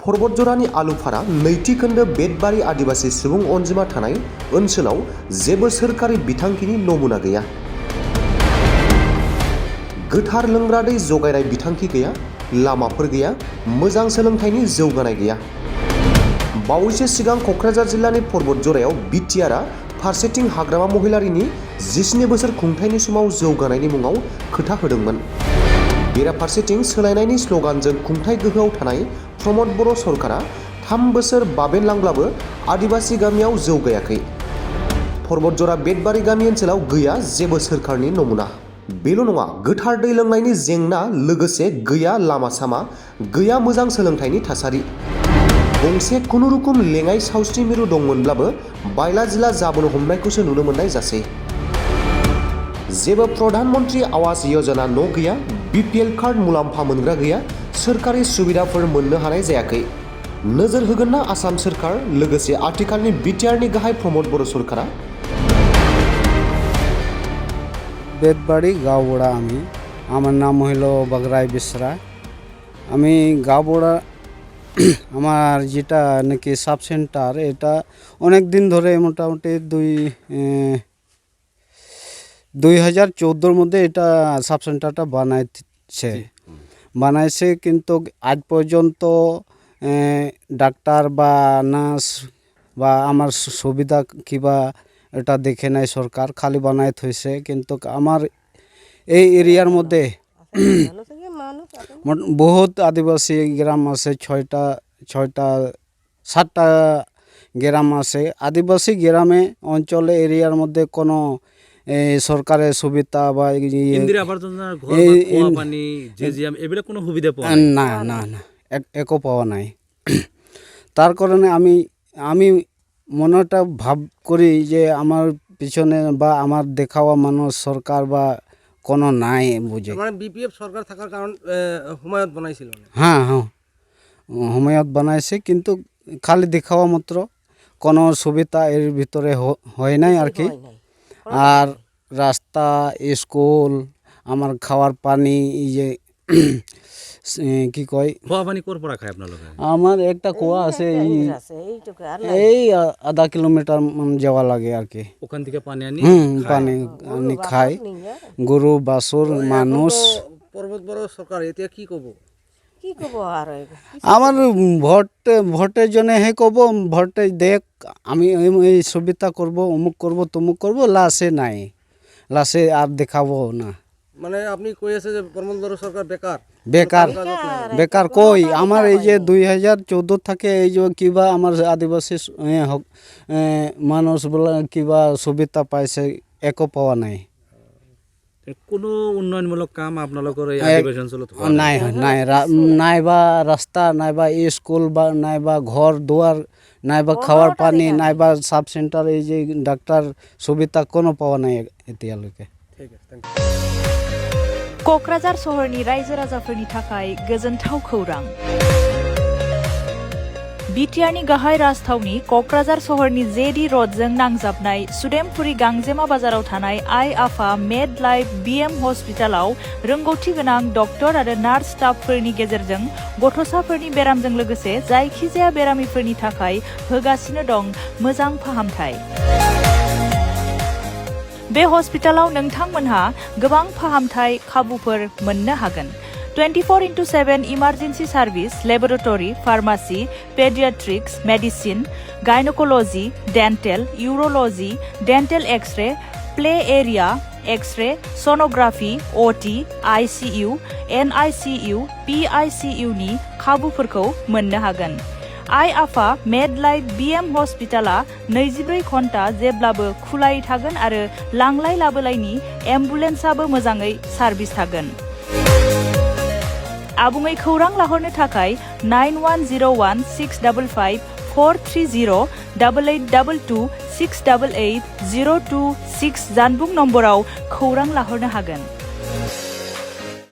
पर्बतजरानि आलुफारा नैथि खोन्दो बेदबारि आदिबासि सुबुं अनजिमा थानाय ओनसोलाव जेबो सोरखारि बिथांखिनि नमुना गैया। गोथार लोंग्रा दै जगायनाय बिथांखि गैया, लामाफोर गैया, मोजां सोलोंथाइनि जौगानाय गैया। बावैसो सिगां क'क्राझार जिल्लानि पर्बतजरायाव बिटिआरआ फारसेथिं हाग्रामा महिलारिनि 17 बोसोर खुंथायनि समाव जौगानायनि मुङाव खोथा होदोंमोन। बेराफारसेथिं सोलायनायनि स्ल'गानजों खुंथाय गोहोआव थानाय प्रमद बर' सरकारा 3 बोसोर बाबेनलांब्लाबो आदिबासि गामियाव जौगायाखै। पर्बतजरा बेदबारि गामि ओनसोलाव गैया जेबो सोरखारनि नमुना। बेल' नङा, गोथार दै लोंनायनि जेंना, लोगोसे गैया लामा सामा, गैया मोजां सोलोंथाइनि थासारि। गंसे खुनुरुखुम लेङाइ सावस्रि मिरु दंमोनब्लाबो बायला जिला जाबोनो हमनायखौसो नुनो मोननाय जासै। जेबो प्रधान मन्त्रि आवास यजना न' गैया, बिपिएल कार्ड मुलाम्फा मोनग्रा गैया, सोरखारि सुबिदाफोर मोननो हानाय जायाखै। नोजोर होगोन ना आसाम सोरखार, लोगोसे आथिखालनि बिटिआरनि गाहाय प्रमद बर' सरकारा? বেদবাড়ি গাঁওবড়া আমার নাম হইল বাগরাই বেসরা। আমি গাঁওবড়া আমার যেটা নাকি সাব সেন্টার, এটা অনেক দিন ধরে মোটামুটি 2014 মধ্যে এটা সাব সেন্টারটা বানাইছে কিন্তু আজ পর্যন্ত ডাক্তার বা নার্স বা আমার সুবিধা কিবা এটা দেখে নাই সরকার, খালি বানাই থইছে। কিন্তু আমার এই এরিয়ার মধ্যে বহুত আদিবাসী গ্রাম আছে, 7টা গ্রাম আছে। আদিবাসী গ্রামে অঞ্চলে এরিয়ার মধ্যে কোনো সরকারের সুবিধা বা না না না একো পাওয়া নাই। তার কারণে আমি মনটা ভাব করি যে আমার পিছনে বা আমার দেখাওয়া মানুষ সরকার বা কোনো নাই বুঝে। মানে বিপিএফ সরকার থাকার কারণ হুমায়ত বানাইছিল। হ্যাঁ হুমায়ত বানাইছে, কিন্তু খালি দেখাওয়া মাত্র, কোনো সুবিধা এর ভিতরে হয় নাই আর কি। আর রাস্তা, স্কুল, আমার খাওয়ার পানি, এই যে কি কয় খোয়া পানি কোর পরা খায় আপনার? আমার একটা কুয়া আছে, এই আধা কিলোমিটার যাওয়া লাগে আর কি। ওখান থেকে পানি আনি খাই গরু বাছুর মানুষ। পর্বত বড় সরকার এতিয়া কি কব? আমার ভোটের জন্য হে কব, ভোটে দেখ আমি এই সুবিধা করব, অমুক করব, তমুক করব, লাসে নাই, লাসে আর দেখাবো না। মানে আপনি কই আছে যে পর্বত বড় সরকার বেকার কই? আমার এই যে 2014 থেকে এই যে কিবা আমার আদিবাসী মানুষ বলে কিবা সুবিধা পাইছে, একো পাওয়া নাই। কোনো উন্নয়নমূলক কাম আপোনালোকৰ এই আদিবাসী অঞ্চলত নাইবা ৰাস্তা, নাইবা স্কুল, বা নাইবা ঘৰ দুৱাৰ, নাইবা খাওয়ার পানি, নাইবা সাব সেন্টার, এই যে ডাক্তার সুবিধা কোনো পাওয়া নাই এতিয়ালৈকে। क'क्राझार सहरनि रायजो राजाफोरनि थाखाय गोजोनथाव खौरां। बिटिआरनि गाहाय राजथावनि क'क्राझार सहरनि जेडि र'डजों नांजाबनाय सुदेमपुरी गांजेमा बाजाराव थानाय आइ आफा मेड लाइफ बिएम हस्पिटालाव रोंगौथि गोनां डक्टर आरो नार्स स्टाफफोरनि गेजेरजों गथ'साफोरनि बेरामजों लोगोसे जायखिजाया बेरामिफोरनि थाखाय होगासिनो दं मोजां फाहामथाय। बे हस्पिटालाव नोंथांमोनहा गोबां फाहामथाय खाबुफोर मोननो हागोन। 24/7 emergency service, laboratory, pharmacy, paediatrics, medicine, gynaecology, dental, urology, dental x-ray, play area, x-ray, sonography, OT, ICU, NICU, PICU नि खाबुफोरखौ मोननो हागोन। आइ आफा मेड लाइफ बिएम हस्पिटाला 24 घन्टा जेब्लाबो खुलायै थागोन आरो लांलाय लाबोलायनि एम्बुलेन्सआबो मोजाङै सार्भिस थागोन। आबुङै खौरां लाहरनो थाखाय 9101655430 8822 688 026 जानबुं नम्बराव खौरां लाहरनो हागोन।